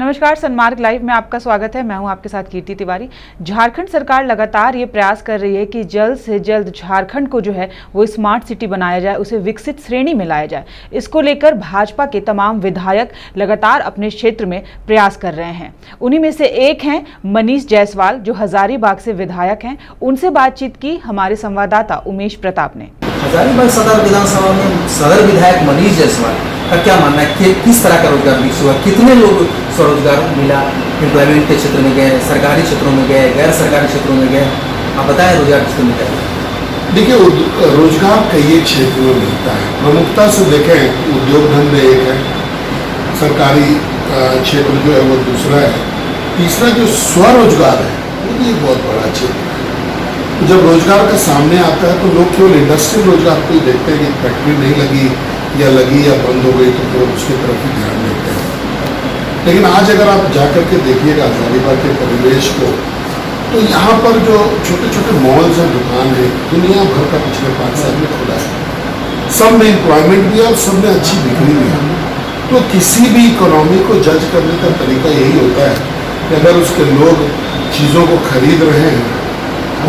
नमस्कार, सन्मार्ग लाइव में आपका स्वागत है। मैं हूं आपके साथ कीर्ति तिवारी। झारखंड सरकार लगातार ये प्रयास कर रही है कि जल्द से जल्द झारखंड को जो है वो स्मार्ट सिटी बनाया जाए, उसे विकसित श्रेणी में लाया जाए। इसको लेकर भाजपा के तमाम विधायक लगातार अपने क्षेत्र में प्रयास कर रहे हैं। उन्हीं में से एक हैं मनीष जायसवाल, जो हजारीबाग से विधायक हैं। उनसे बातचीत की हमारे संवाददाता उमेश प्रताप ने। हजारीबाग सदर विधानसभा में सदर विधायक मनीष जायसवाल का क्या मानना है कि किस तरह का रोजगार विकसित हुआ, कितने लोग स्वरोजगार मिला, एम्प्लॉयमेंट के क्षेत्र में गए, सरकारी क्षेत्रों में गए, गैर सरकारी क्षेत्रों में गए, आप बताएं रोजगार किस में गए? देखिए, रोजगार कई क्षेत्रों में मिलता है। प्रमुखता से देखें उद्योग धंधे एक है, सरकारी क्षेत्र जो है वो दूसरा है, तीसरा जो स्वरोजगार है वो भी एक बहुत बड़ा क्षेत्र है। जब रोजगार का सामने आता है तो लोग केवल इंडस्ट्रियल रोजगार को ही देखते हैं कि फैक्ट्री नहीं लगी या बंद हो गई तो फिर उसकी तरफ ही ध्यान देते हैं। लेकिन आज अगर आप जाकर के देखिएगा हजारीबाग के परिवेश को, तो यहाँ पर जो छोटे छोटे मॉल्स हैं, दुकान है, दुनिया भर का पिछले 5 साल में खुला है। सब में एम्प्लॉयमेंट भी है और सब में अच्छी बिक्री भी है। तो किसी भी इकोनॉमी को जज करने का तरीका यही होता है कि अगर उसके लोग चीज़ों को खरीद रहे हैं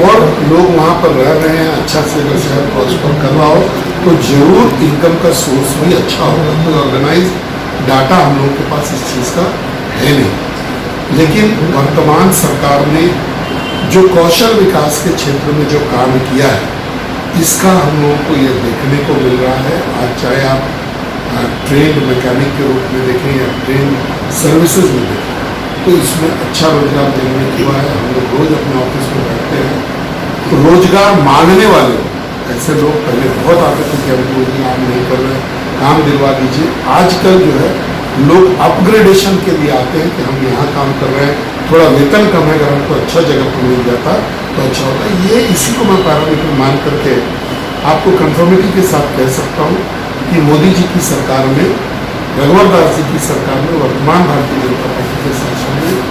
और लोग वहाँ पर रह रहे हैं, अच्छा से अगर शहर प्रॉस्पर कर रहा हो तो जरूर इनकम का सोर्स भी अच्छा होगा। तो ऑर्गेनाइज डाटा हम लोगों के पास इस चीज़ का है नहीं। लेकिन वर्तमान सरकार ने जो कौशल विकास के क्षेत्र में जो काम किया है, इसका हम लोगों को ये देखने को मिल रहा है। आज चाहे आप ट्रेंड मैकेनिक के रूप में देखें या ट्रेंड सर्विसेज में देखें, तो इसमें अच्छा रोजगार जनरेट हुआ है। हम लोग रोज अपने ऑफिस में बैठते हैं तो रोजगार मांगने वाले ऐसे लोग पहले बहुत आते थे कि हम रोजगार नहीं कर रहे, काम दिलवा दीजिए। आजकल जो है लोग अपग्रेडेशन के लिए आते हैं कि हम यहाँ काम कर रहे हैं, थोड़ा वेतन कम है, अगर हमको अच्छा जगह पर मिल जाता तो अच्छा होता। ये इसी को मैं पैरामीटर मान करके आपको कंफर्मिटी के साथ कह सकता हूँ कि मोदी जी की सरकार में, रघुवर दास जी की सरकार में, वर्तमान भारतीय जनता पार्टी के शासन में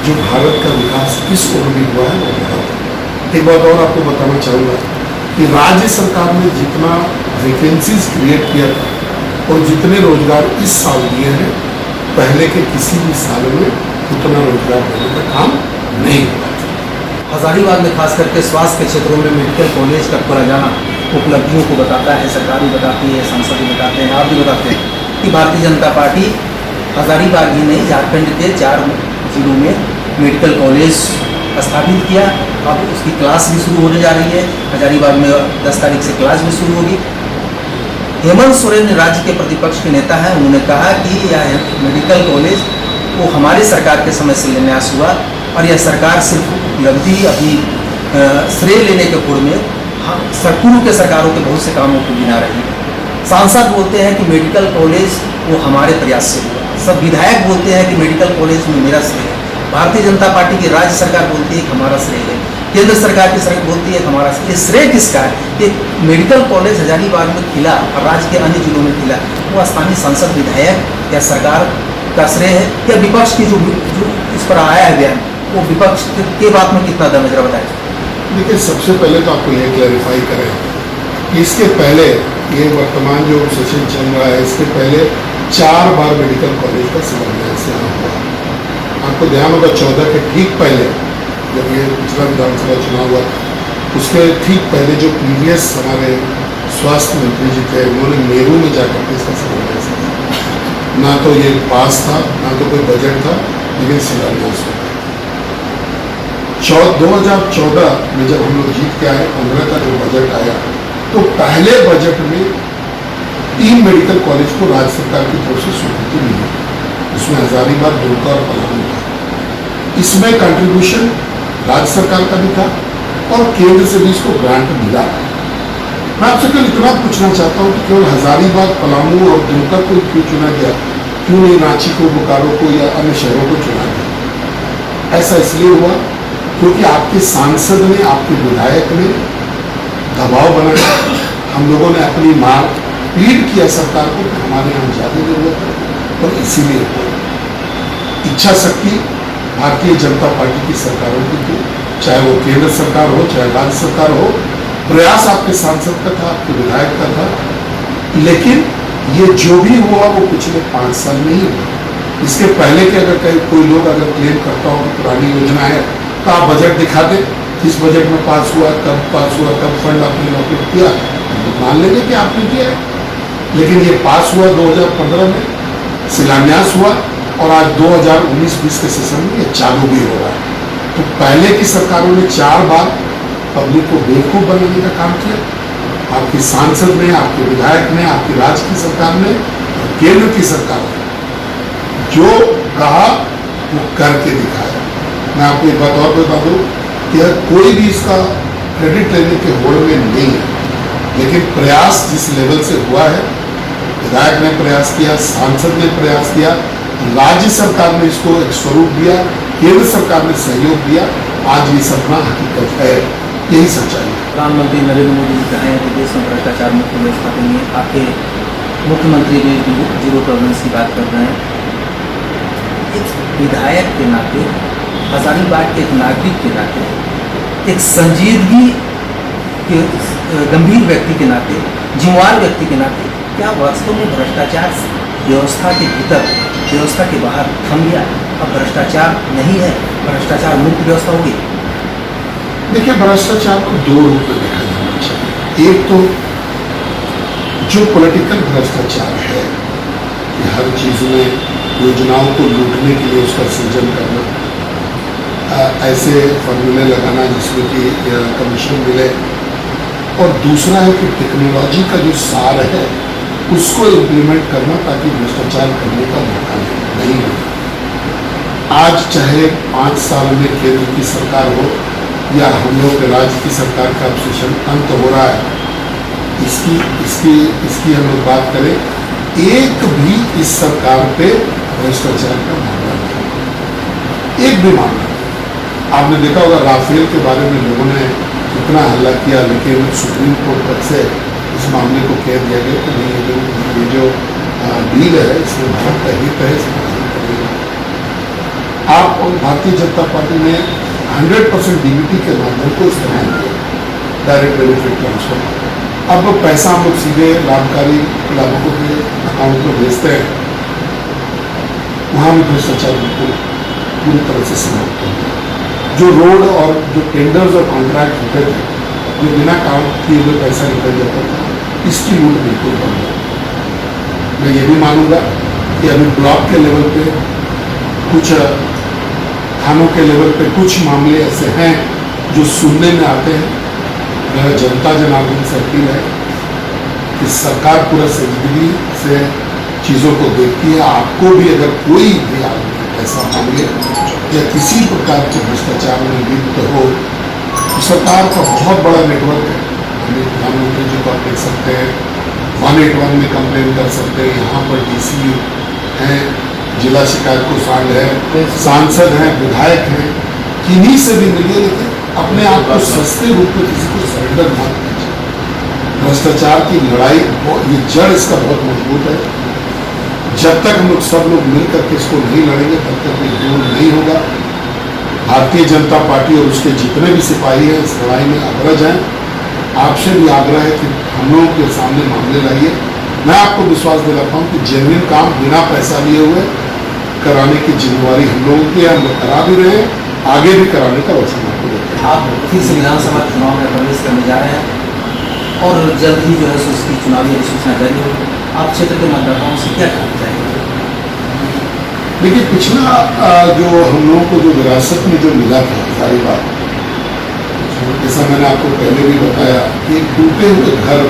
जो भारत का विकास किस ओर भी हुआ है वो बहुत। एक बात और आपको बताना चाहूँगा कि राज्य सरकार ने जितना वैकेंसीज क्रिएट किया था और जितने रोजगार इस साल दिए हैं, पहले के किसी भी साल में उतना रोजगार देने का काम नहीं हुआ। हजारीबाग में खास करके स्वास्थ्य के क्षेत्रों में मेडिकल कॉलेज का खोला जाना उपलब्धियों को बताता है, सरकार भी बताती है, सांसद भी बताते हैं, आप भी बताते हैं कि भारतीय जनता पार्टी हजारीबाग ही नहीं, झारखंड के 4 जिलों में मेडिकल कॉलेज स्थापित किया। अब उसकी क्लास भी शुरू होने जा रही है। हजारीबाग में 10 तारीख से क्लास भी शुरू होगी। हेमंत सोरेन राज्य के प्रतिपक्ष के नेता हैं, उन्होंने कहा कि यह मेडिकल कॉलेज वो हमारी सरकार के समय से शिलान्यास हुआ और यह सरकार सिर्फ उपलब्धि अभी श्रेय लेने के पूर्व में पूर्व के सरकारों के बहुत से कामों को गिना रही है। सांसद बोलते हैं कि मेडिकल कॉलेज वो हमारे प्रयास से हुआ, सब विधायक बोलते हैं कि मेडिकल कॉलेज में मेरा श्रेय है। भारतीय जनता पार्टी की राज्य सरकार बोलती है कि हमारा श्रेय है, केंद्र सरकार की सरकार बोलती है कि हमारा श्रेय। श्रेय किसका है कि मेडिकल कॉलेज हजारीबाग में खिला और राज्य के अन्य जिलों में खिला, वो स्थानीय सांसद, विधायक या सरकार का श्रेय है या विपक्ष की जो इस पर आया है बयान, वो विपक्ष के बात में कितना दम है, जरा बताएं। देखिए, सबसे पहले तो आपको ये क्लैरिफाई करें कि इसके पहले ये वर्तमान जो सेशन चल रहा है, इसके पहले 4 बार मेडिकल कॉलेज का शिलान्यास यहाँ हुआ। आपको ध्यान होगा 14 के ठीक पहले, जब ये पिछला विधानसभा चुनाव हुआ, उसके ठीक पहले जो प्रीवियस हमारे स्वास्थ्य मंत्री जी थे, उन्होंने मेरू में जाकर के इसका शिलान्यास किया। ना तो ये पास था, ना तो कोई बजट था, लेकिन शिलान्यास हुआ। 2014 में जब हम लोग जीत के आए, 15 का जो बजट आया, तो पहले बजट में 3 मेडिकल कॉलेज को राज्य सरकार की तरफ से स्वीकृति मिली। उसमें हजारीबाग, दुमका और पलामू था। इसमें कंट्रीब्यूशन राज्य सरकार का भी था और केंद्र से भी इसको ग्रांट मिला। मैं आपसे केवल इतना पूछना चाहता हूँ कि केवल हजारीबाग, पलामू और दुमका को क्यों चुना गया, क्यों नहीं रांची को, बोकारो को या अन्य शहरों को चुना गया? ऐसा इसलिए हुआ क्योंकि आपके सांसद ने, आपके विधायक ने दबाव बनाया, हम लोगों ने अपनी मांग प्लीड किया सरकार को कि हमारे यहाँ ज़्यादा जरूरत है, और इसीलिए इच्छा शक्ति भारतीय जनता पार्टी की सरकारों की थी, चाहे वो केंद्र सरकार हो, चाहे राज्य सरकार हो। प्रयास आपके सांसद का था, आपके विधायक का था, लेकिन ये जो भी हुआ वो पिछले 5 साल में ही हुआ। इसके पहले के अगर कोई लोग अगर क्लेम करता हो कि पुरानी योजना है तो आप बजट दिखा दें, किस बजट में पास हुआ, कब फंड आपने अलॉकेट किया, तो मान लेंगे कि आपने किया है। लेकिन ये पास हुआ 2015 में, शिलान्यास हुआ और आज 2019-20 के सेशन में ये चालू भी हो रहा है। तो पहले की सरकारों ने 4 बार पब्लिक को बेवकूफ बनाने का काम किया। आपकी सांसद ने, आपके विधायक ने, आपकी राज्य की सरकार ने, केंद्र की सरकार ने जो कहा वो करके दिखाया। मैं आपको एक बात और बता दूं कि कोई भी इसका क्रेडिट लेने के होड़ में नहीं है, लेकिन प्रयास जिस लेवल से हुआ है, विधायक ने प्रयास किया, सांसद ने प्रयास किया, राज्य सरकार ने इसको एक स्वरूप दिया, केंद्र सरकार ने सहयोग दिया, आज ये सपना हकीकत है। यही सच्चाई है। प्रधानमंत्री नरेंद्र मोदी जी कहे हैं कि देश में भ्रष्टाचार मुक्त व्यवस्था देंगे। आपके मुख्यमंत्री भी जीरो टॉलरेंस की बात कर रहे हैं। एक विधायक के नाते, हजारीबाग के एक नागरिक के नाते, एक संजीदगी के गंभीर व्यक्ति के नाते, जिम्मेवार व्यक्ति के नाते, क्या वास्तव में भ्रष्टाचार व्यवस्था के भीतर, व्यवस्था के बाहर थम गया? अब भ्रष्टाचार नहीं है, भ्रष्टाचार मुक्त व्यवस्था होगी? देखिए, भ्रष्टाचार को 2 रूप में देखा जाना चाहिए। एक तो जो पॉलिटिकल भ्रष्टाचार है कि हर चीज में योजनाओं को लूटने के लिए उसका सृजन करना, ऐसे फॉर्मूले लगाना जिसमें कि कमीशन मिले, और दूसरा है कि टेक्नोलॉजी का जो सार है उसको इम्प्लीमेंट करना ताकि भ्रष्टाचार करने का मौका नहीं हो। आज चाहे 5 साल में केंद्र की सरकार हो या हम लोग के राज्य की सरकार का अब सेशन अंत हो रहा है, इसकी हम लोग बात करें, एक भी इस सरकार पे भ्रष्टाचार का मामला नहीं, एक भी मामला। आपने देखा होगा राफेल के बारे में लोगों ने कितना हल्ला किया, लेकिन सुप्रीम कोर्ट तक से इस मामले को कह दिया गया कि नहीं, ये जो डील है इसमें भारत का हित है, इसमें आप और भारतीय जनता पार्टी ने 100% डीबीटी के माध्यम को इस्तेमाल किया, डायरेक्ट बेनिफिट ट्रांसफर। अब वो पैसा हम लोग सीधे लाभकारी लाभुकों के अकाउंट में भेजते हैं, वहाँ भी भ्रष्टाचार बिल्कुल पूरी तरह से समाप्त हो गया। जो रोड और जो टेंडर्स और कॉन्ट्रैक्ट होते थे, जो बिना काम किए हुए पैसा निकल जाता था, इसकी लूट बिल्कुल बंद है। मैं ये भी मानूंगा कि अभी ब्लॉक के लेवल पे, कुछ थानों के लेवल पे कुछ मामले ऐसे हैं जो सुनने में आते हैं। मेरा जनता जनार्दन से अपील है कि सरकार पूरा संजीदगी से चीज़ों को देखती है। आपको भी अगर कोई भी आदमी पैसा मांगे या किसी प्रकार के भ्रष्टाचार में लिप्त हो, तो सरकार का बहुत बड़ा नेटवर्क है। हमें प्रधानमंत्री जी को आप देख सकते हैं, 181 में कंप्लेन कर सकते हैं। यहाँ पर डीसी हैं, जिला शिकायत कोषांग है, सांसद हैं, विधायक हैं, किन्हीं से भी मिलिए, लेकिन अपने आप को सस्ते रूप में किसी को सरेंडर मत कीजिए। भ्रष्टाचार की लड़ाई, ये जड़ इसका बहुत मजबूत है। जब तक हम लोग सब लोग मिल करके इसको नहीं लड़ेंगे, तब तक ये दूर नहीं होगा। भारतीय जनता पार्टी और उसके जितने भी सिपाही हैं इस लड़ाई में अग्रज हैं। आपसे भी आग्रह है कि हम लोगों के सामने मामले लाइए। मैं आपको विश्वास दिलाता हूँ कि जेन्युइन काम बिना पैसा लिए हुए कराने की जिम्मेवारी हम लोगों की है। हम लोग करा भी रहे हैं, आगे भी कराने का वचन आपको देते हैं। आप फिर से विधानसभा चुनाव में प्रवेश करने जा रहे हैं और जल्द ही जो है उसकी चुनावी अधिसूचना जारी होगी। आप क्षेत्र के मतदाताओं से क्या कहना चाहेंगे? देखिए, पिछला जो हम लोगों को जो विरासत में जो मिला था, सारी बात जैसा मैंने आपको पहले भी बताया कि एक टूटे हुए घर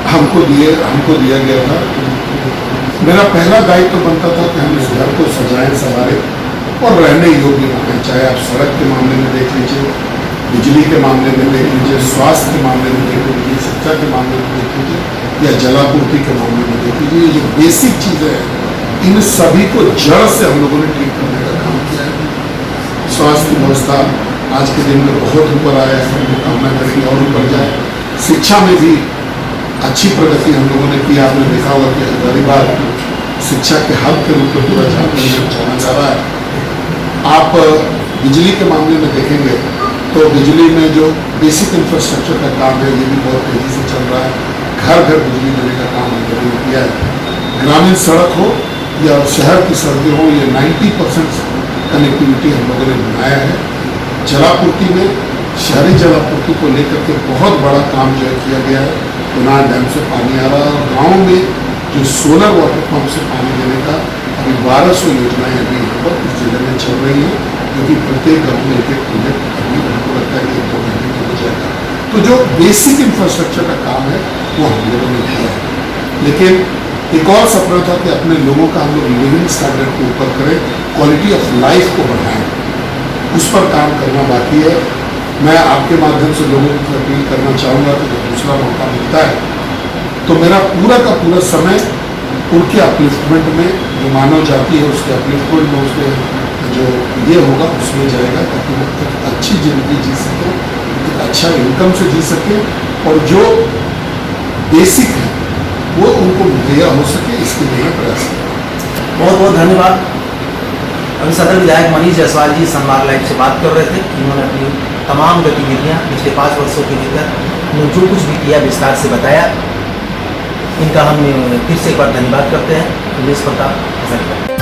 हमको दिया गया था। मेरा पहला दायित्व बनता था कि हम इस घर को सजाएं, संवारें और रहने योग्य बनाएं। चाहे आप सड़क के मामले में देख लीजिए, बिजली के मामले में देख लीजिए, स्वास्थ्य के मामले में देख लीजिए, शिक्षा के मामले में देख लीजिए या जलापूर्ति के मामले में देख लीजिए। ये जो बेसिक चीज़ें हैं, इन सभी को जड़ से हम लोगों ने ठीक करने का काम किया है। स्वास्थ्य व्यवस्था आज के दिन में बहुत ऊपर आया है, हम कामना करेंगे और ऊपर जाए। शिक्षा में भी अच्छी प्रगति हम लोगों ने की। आपने देखा होगा कि हजारीबाग शिक्षा के हब के रूप में पूरा झारखंड में जाना जा रहा है। आप बिजली के मामले में देखेंगे तो बिजली में जो बेसिक इंफ्रास्ट्रक्चर का काम है, ये भी बहुत तेज़ी से चल रहा है। घर घर बिजली देने का काम हम लोगों ने किया है। ग्रामीण सड़क हो या शहर की सड़कें हों, ये 90% कनेक्टिविटी हम लोगों ने बनाया है। जलापूर्ति में शहरी जलापूर्ति को लेकर के बहुत बड़ा काम जो है किया गया है। गुनार डैम से पानी आ रहा है और गाँव में जो सोलर वाटर पंप से पानी देने का अभी 1200 योजनाएं अभी यहाँ पर कुछ जिले में चल रही हैं, क्योंकि प्रत्येक गाँव में एक प्रोजेक्ट अभी हमको लगता है कि 1-2 महीने में हो जाएगा। तो जो बेसिक इंफ्रास्ट्रक्चर का काम है वो हम लोगों ने किया है। लेकिन एक और सपना था कि अपने लोगों का हम लोग लिविंग स्टैंडर्ड को ऊपर करें, क्वालिटी ऑफ लाइफ को बढ़ाएं, उस पर काम करना बाकी है। मैं आपके माध्यम से लोगों को अपील करना चाहूँगा कि जब दूसरा मौका मिलता है तो मेरा पूरा का पूरा समय उनके अपलिफ्टमेंट में, जो मानव जाति है उसके अपलिफ्टमेंट में, उसमें जो ये होगा उसमें जाएगा, ताकि वो एक अच्छी ज़िंदगी जी सके, एक अच्छा इनकम से जी सके और जो बेसिक है वो उनको मुहैया हो सके, इसके लिए प्रयास करें। बहुत बहुत धन्यवाद। अभी सदर विधायक मनीष जायसवाल जी संवाद लाइव से बात कर रहे थे। इन्होंने अपनी तमाम गतिविधियां पिछले 5 वर्षों के भीतर उन्होंने जो कुछ भी किया विस्तार से बताया। इनका हम फिर से एक बार धन्यवाद करते हैं। न्यूज़ प्रताप।